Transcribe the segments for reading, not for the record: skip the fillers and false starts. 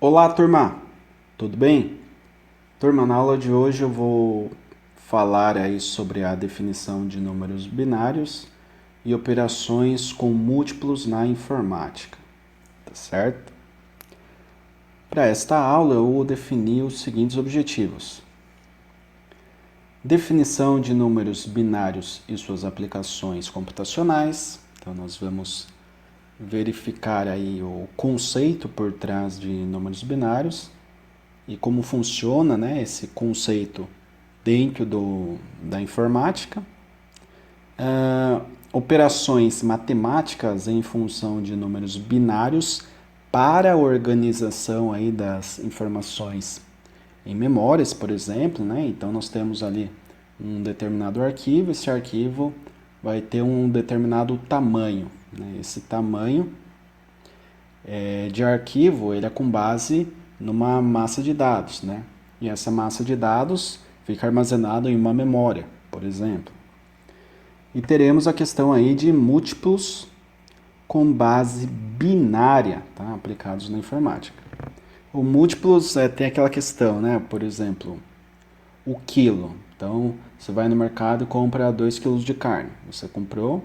Olá, turma! Tudo bem? Turma, na aula de hoje eu vou falar aí sobre a definição de números binários e operações com múltiplos na informática, tá certo? Para esta aula eu defini os seguintes objetivos: definição de números binários e suas aplicações computacionais. Então nós vamos verificar aí o conceito por trás de números binários e como funciona, né, esse conceito dentro da informática. Operações matemáticas em função de números binários para a organização aí das informações em memórias, por exemplo, né? Então nós temos ali um determinado arquivo, esse arquivo vai ter um determinado tamanho, né? Esse tamanho de arquivo ele é com base numa massa de dados, né? E essa massa de dados fica armazenada em uma memória, por exemplo. E teremos a questão aí de múltiplos com base binária, tá? Aplicados na informática. O múltiplos tem aquela questão, né? Por exemplo, o quilo. Então, você vai no mercado e compra 2 quilos de carne. Você comprou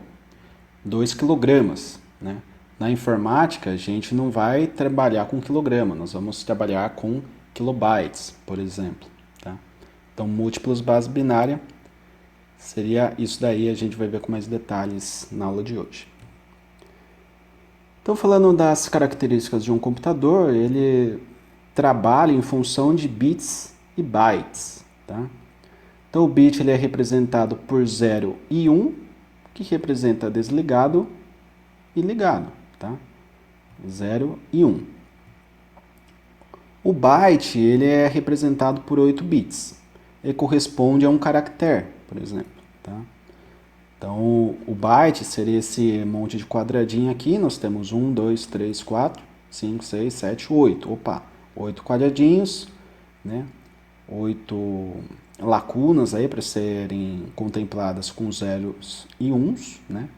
2 quilogramas, né? Na informática, a gente não vai trabalhar com quilograma, nós vamos trabalhar com kilobytes, por exemplo. Tá? Então, múltiplos base binária seria isso daí, a gente vai ver com mais detalhes na aula de hoje. Então, falando das características de um computador, ele trabalha em função de bits e bytes. Tá? Então, o bit ele é representado por 0 e 1, que representa desligado e ligado. Tá? 0 e 1. O byte ele é representado por 8 bits. Ele corresponde a um caractere, por exemplo. Tá? Então, o byte seria esse monte de quadradinho aqui. Nós temos 1, 2, 3, 4, 5, 6, 7, 8. Opa, 8 quadradinhos, né? 8 lacunas aí para serem contempladas com zeros e uns, né?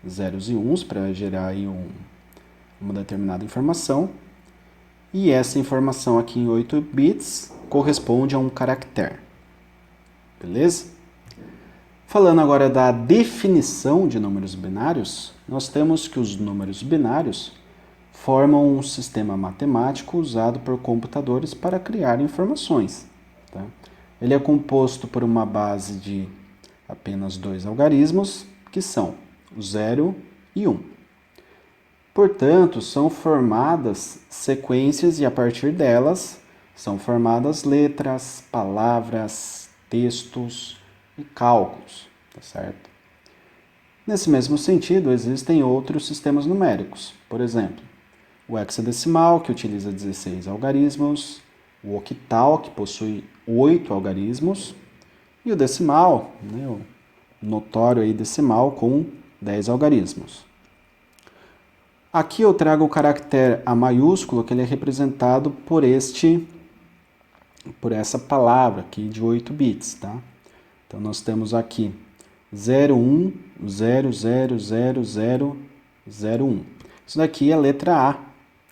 Zeros e uns para gerar aí uma determinada informação. E essa informação aqui em 8 bits corresponde a um caractere. Beleza? Falando agora da definição de números binários, nós temos que os números binários formam um sistema matemático usado por computadores para criar informações. Tá? Ele é composto por uma base de apenas 2 algarismos, que são o 0 e 1. Portanto, são formadas sequências e a partir delas são formadas letras, palavras, textos e cálculos, tá certo? Nesse mesmo sentido, existem outros sistemas numéricos. Por exemplo, o hexadecimal, que utiliza 16 algarismos, o octal, que possui 8 algarismos, e o decimal, né, o notório aí decimal, com 10 algarismos. Aqui eu trago o caractere A maiúsculo, que ele é representado por essa palavra aqui de 8 bits, tá? Então nós temos aqui 01000001. Isso daqui é a letra A,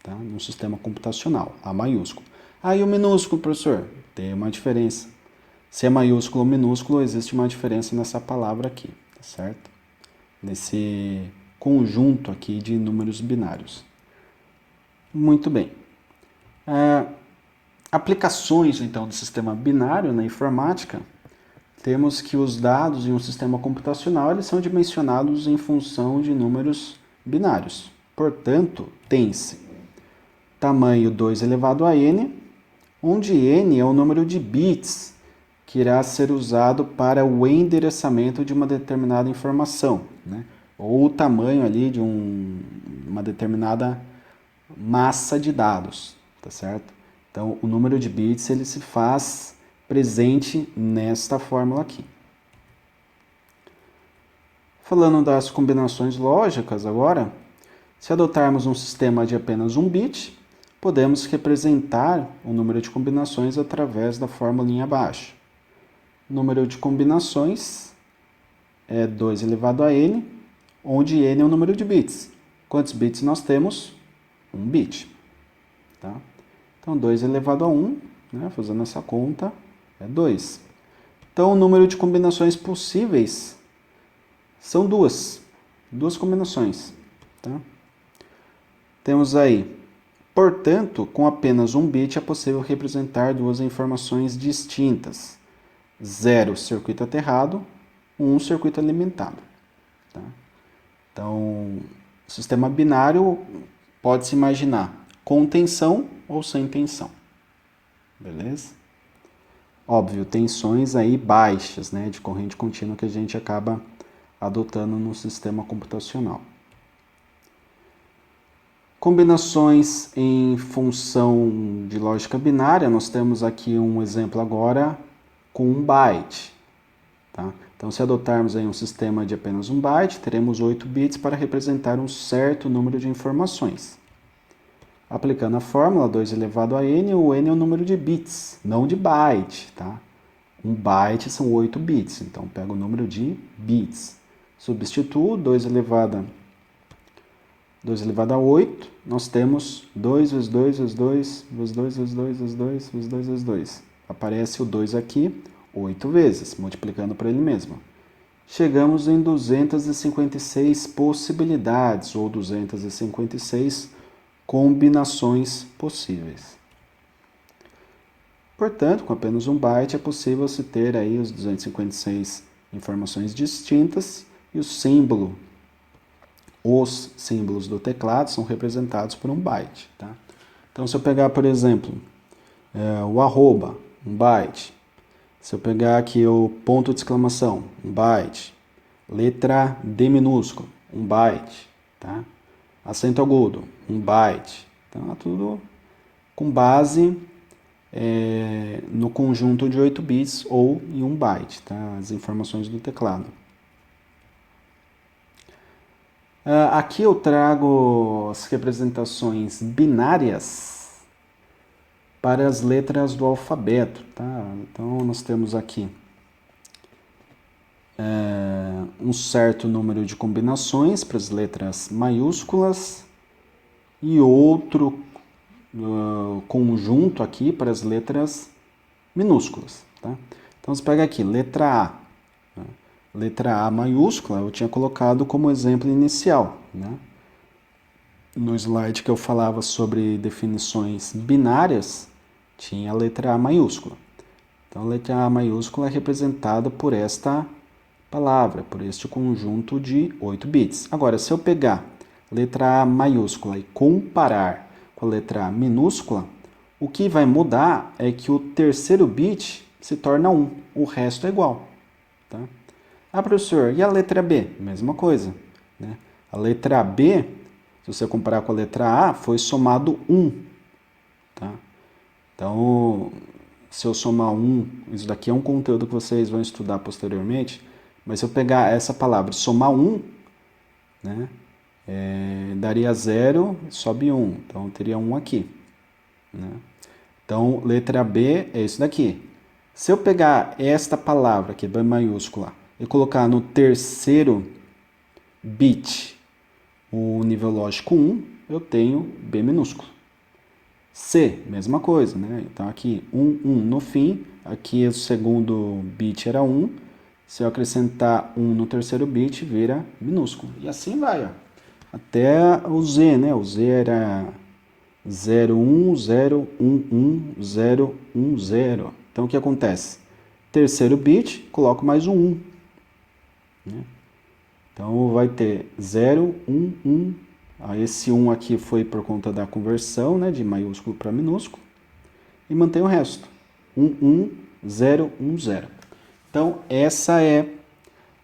tá? No sistema computacional, A maiúsculo. Aí o minúsculo, professor, tem uma diferença. Se é maiúsculo ou minúsculo, existe uma diferença nessa palavra aqui, tá certo? Nesse conjunto aqui de números binários. Muito bem. Aplicações, então, do sistema binário na informática, temos que os dados em um sistema computacional eles são dimensionados em função de números binários. Portanto, tem-se tamanho 2 elevado a n, onde n é o número de bits que irá ser usado para o endereçamento de uma determinada informação, né? Ou o tamanho ali de uma determinada massa de dados, tá certo? Então, o número de bits ele se faz presente nesta fórmula aqui. Falando das combinações lógicas agora, se adotarmos um sistema de apenas um bit, podemos representar o número de combinações através da formulinha abaixo. O número de combinações é 2 elevado a n, onde n é o número de bits. Quantos bits nós temos? 1 bit. Tá? Então, 2 elevado a 1, né, fazendo essa conta, é 2. Então, o número de combinações possíveis são duas combinações. Tá? Temos aí, portanto, com apenas um bit é possível representar duas informações distintas. 0, circuito aterrado, 1, circuito alimentado. Tá? Então, o sistema binário pode-se imaginar com tensão ou sem tensão. Beleza? Óbvio, tensões aí baixas, né, de corrente contínua que a gente acaba adotando no sistema computacional. Combinações em função de lógica binária, nós temos aqui um exemplo agora com 1 byte. Tá? Então, se adotarmos aí um sistema de apenas 1 byte, teremos 8 bits para representar um certo número de informações. Aplicando a fórmula 2 elevado a n, o n é o número de bits, não de byte. Tá? 1 byte são 8 bits, então pego o número de bits. Substituo 2 elevado a 8, nós temos 2 vezes 2 vezes 2 vezes 2 vezes 2 vezes 2 vezes 2 vezes 2. Aparece o 2 aqui 8 vezes, multiplicando por ele mesmo. Chegamos em 256 possibilidades, ou 256 combinações possíveis. Portanto, com apenas 1 byte é possível se ter aí os 256 informações distintas e os símbolos do teclado são representados por 1 byte. Tá? Então, se eu pegar, por exemplo, o arroba, 1 byte. Se eu pegar aqui o ponto de exclamação, 1 byte. Letra D minúsculo, 1 byte. Tá? Acento agudo, 1 byte. Então, é tudo com base no conjunto de 8 bits ou em 1 byte, tá? As informações do teclado. Aqui eu trago as representações binárias para as letras do alfabeto. Tá? Então, nós temos aqui um certo número de combinações para as letras maiúsculas e outro conjunto aqui para as letras minúsculas. Tá? Então, você pega aqui, letra A. Né? Letra A maiúscula eu tinha colocado como exemplo inicial. Né? No slide que eu falava sobre definições binárias, tinha a letra A maiúscula. Então, a letra A maiúscula é representada por esta palavra, por este conjunto de 8 bits. Agora, se eu pegar letra A maiúscula e comparar com a letra A minúscula, o que vai mudar é que o terceiro bit se torna 1, o resto é igual. Tá? Ah, professor, e a letra B? Mesma coisa. Né? A letra B, se você comparar com a letra A, foi somado 1. Tá? Então, se eu somar 1, isso daqui é um conteúdo que vocês vão estudar posteriormente, mas se eu pegar essa palavra e somar 1, né, daria 0, sobe 1. Então, teria 1 aqui. Né? Então, letra B é isso daqui. Se eu pegar esta palavra, que é B maiúscula, e colocar no terceiro bit o nível lógico 1, eu tenho B minúsculo. C, mesma coisa, né? Então, aqui 1, 1 no fim, aqui o segundo bit era 1, se eu acrescentar 1 no terceiro bit, vira minúsculo. E assim vai, ó. Até o Z, né? O Z era 0, 1, 0, 1, 1, 0, 1, 0. Então, o que acontece? Terceiro bit, coloco mais um 1. Né? Então, vai ter 0, 1, 1. Esse 1 aqui foi por conta da conversão, né? De maiúsculo para minúsculo. E mantém o resto. 1, 1, 0, 1, 0. Então, essa é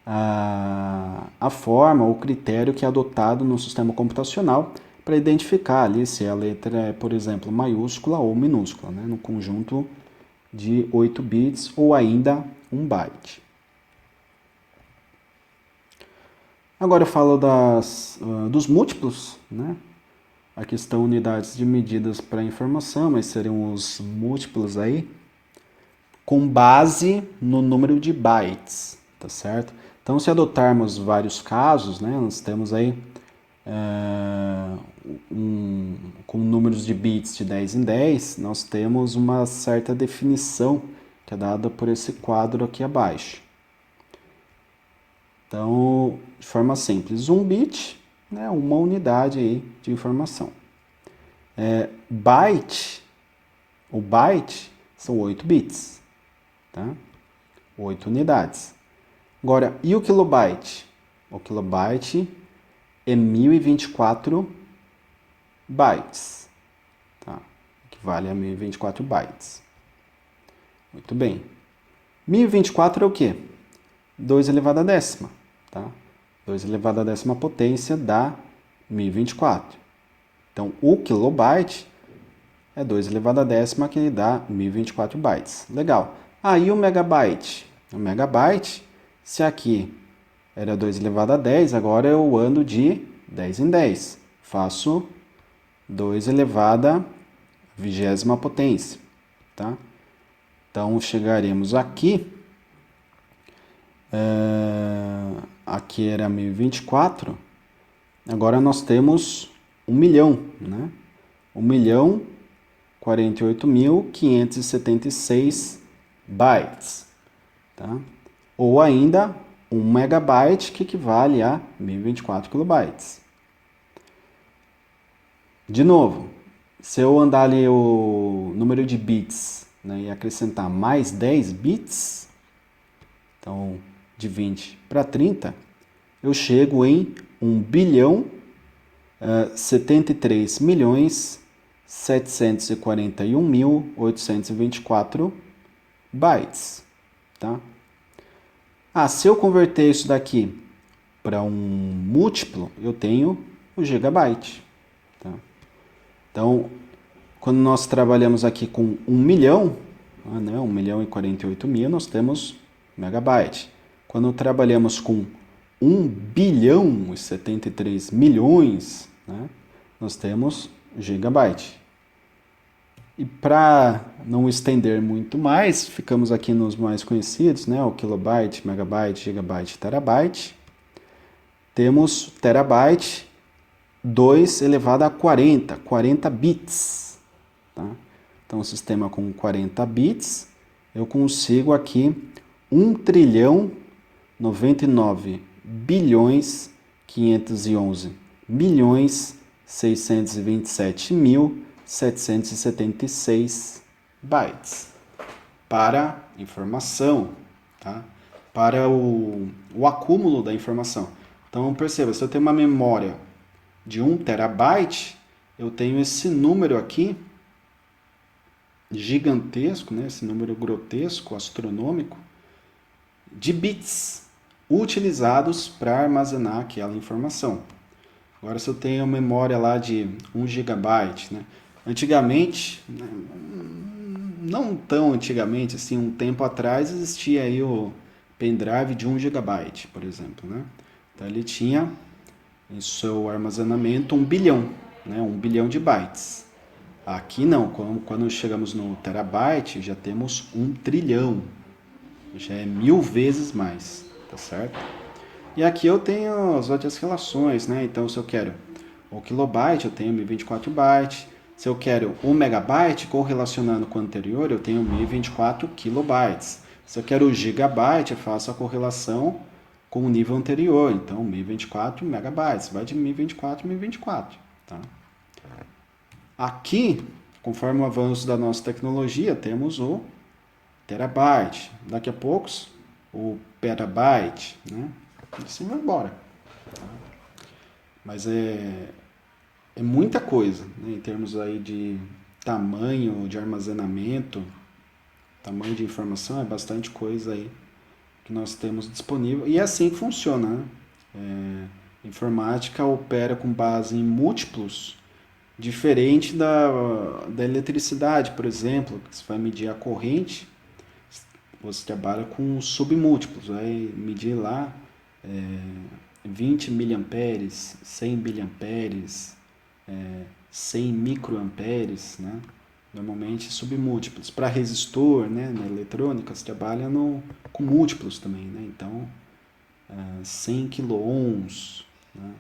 a forma, o critério que é adotado no sistema computacional para identificar ali se a letra é, por exemplo, maiúscula ou minúscula, né, no conjunto de 8 bits ou ainda 1 byte. Agora eu falo dos múltiplos, né? Aqui estão unidades de medidas para informação, mas seriam os múltiplos aí, com base no número de bytes, tá certo? Então, se adotarmos vários casos, né, nós temos aí com números de bits de 10 em 10, nós temos uma certa definição que é dada por esse quadro aqui abaixo. Então, de forma simples, um bit, né, uma unidade aí de informação. O byte são 8 bits, tá? 8 unidades. Agora, e o kilobyte? O kilobyte é 1024 bytes, tá? Equivale a 1024 bytes. Muito bem. 1024 é o quê? 2 elevado à décima, tá? 2 elevado à décima potência dá 1024. Então, o kilobyte é 2 elevado à décima, que dá 1024 bytes. Legal. Aí o megabyte? O megabyte, se aqui era 2 elevado a 10, agora eu ando de 10 em 10. Faço 2 elevado à 20ª potência, tá? Então, chegaremos aqui, aqui era 1024, agora nós temos 1 milhão, né? 1.048.576 bytes, tá? Ou ainda 1 megabyte, que equivale a 1024 kilobytes. De novo, se eu andar ali o número de bits, né, e acrescentar mais 10 bits, então de 20 para 30, eu chego em 1.073.741.824 bytes, tá? Se eu converter isso daqui para um múltiplo, eu tenho o gigabyte, tá? Então, quando nós trabalhamos aqui com 1 milhão, né, 1.048.000, nós temos megabyte. Quando trabalhamos com 1 bilhão e 73 milhões, né, nós temos gigabyte. E para não estender muito mais, ficamos aqui nos mais conhecidos, né, o kilobyte, megabyte, gigabyte, terabyte. Temos terabyte, 2 elevado a 40 bits. Tá? Então, um sistema com 40 bits, eu consigo aqui 1 trilhão 99 bilhões 511 milhões 627.776 bytes para informação, tá? Para o acúmulo da informação. Então, perceba, se eu tenho uma memória de 1 terabyte, eu tenho esse número aqui, gigantesco, né? Esse número grotesco, astronômico, de bits utilizados para armazenar aquela informação. Agora, se eu tenho memória lá de 1 gigabyte, né? Antigamente, não tão antigamente, assim, um tempo atrás, existia aí o pendrive de 1 gigabyte, por exemplo, né? Então, ele tinha em seu armazenamento 1 bilhão, né? 1 bilhão de bytes. Aqui não, quando chegamos no terabyte, já temos 1 trilhão, já é 1000 vezes mais, tá certo? E aqui eu tenho as outras relações, né? Então, se eu quero o kilobyte, eu tenho 1024 bytes. Se eu quero 1 megabyte, correlacionando com o anterior, eu tenho 1024 kilobytes. Se eu quero o gigabyte, eu faço a correlação com o nível anterior. Então, 1024 megabytes. Vai de 1024 a 1024. Tá? Aqui, conforme o avanço da nossa tecnologia, temos o terabyte. Daqui a poucos, o petabyte, né? E assim vai embora. Tá? Mas é muita coisa, né? Em termos aí de tamanho de armazenamento, tamanho de informação, é bastante coisa aí que nós temos disponível. E é assim que funciona, né? Informática opera com base em múltiplos, diferente da eletricidade, por exemplo, que você vai medir a corrente, você trabalha com submúltiplos, vai medir lá 20 miliamperes, 100 miliamperes, 100 microamperes, né? Normalmente submúltiplos. Para resistor, né, na eletrônica, se trabalha com múltiplos também, né? Então, 100 quiloohms, né?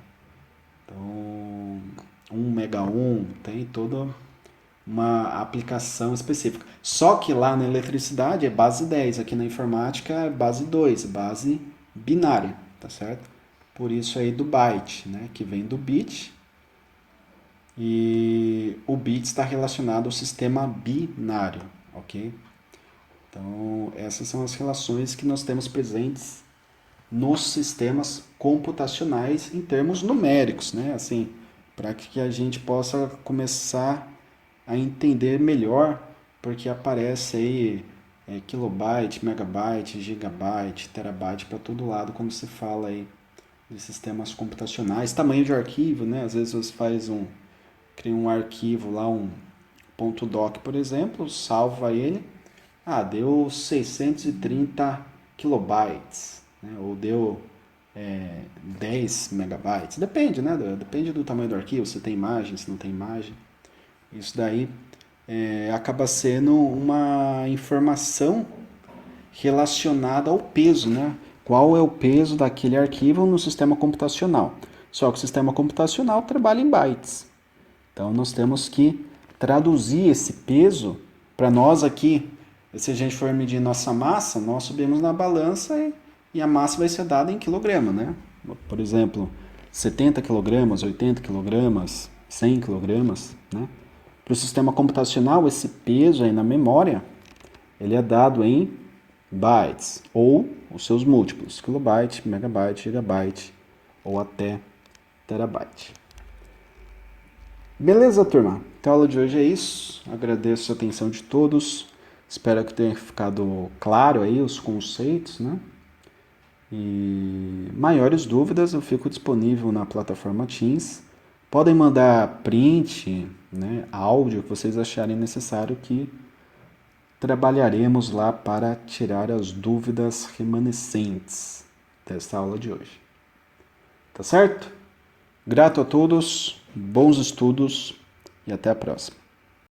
Então, 1 mega ohm tem toda uma aplicação específica. Só que lá na eletricidade é base 10, aqui na informática é base 2, base binária, tá certo? Por isso aí do byte, né, que vem do bit, e o bit está relacionado ao sistema binário, ok? Então, essas são as relações que nós temos presentes nos sistemas computacionais em termos numéricos, né? Assim, para que a gente possa começar a entender melhor, porque aparece aí kilobyte, megabyte, gigabyte, terabyte para todo lado quando se fala aí de sistemas computacionais, tamanho de arquivo, né? Às vezes você cria um arquivo lá, um .doc, por exemplo, salva ele, deu 630 kilobytes, né? Ou deu 10 megabytes, depende, né? Depende do tamanho do arquivo, se tem imagem, se não tem imagem. Isso daí acaba sendo uma informação relacionada ao peso, né? Qual é o peso daquele arquivo no sistema computacional? Só que o sistema computacional trabalha em bytes. Então nós temos que traduzir esse peso para nós aqui. Se a gente for medir nossa massa, nós subimos na balança e a massa vai ser dada em quilograma, né? Por exemplo, 70 quilogramas, 80 quilogramas, 100 quilogramas, né? Para o sistema computacional, esse peso aí na memória, ele é dado em bytes, ou os seus múltiplos, kilobyte, megabyte, gigabyte, ou até terabyte. Beleza, turma? Então a aula de hoje é isso. Agradeço a atenção de todos. Espero que tenha ficado claro aí os conceitos, né? E maiores dúvidas eu fico disponível na plataforma Teams. Podem mandar print, né, áudio que vocês acharem necessário, que trabalharemos lá para tirar as dúvidas remanescentes desta aula de hoje. Tá certo? Grato a todos, bons estudos e até a próxima.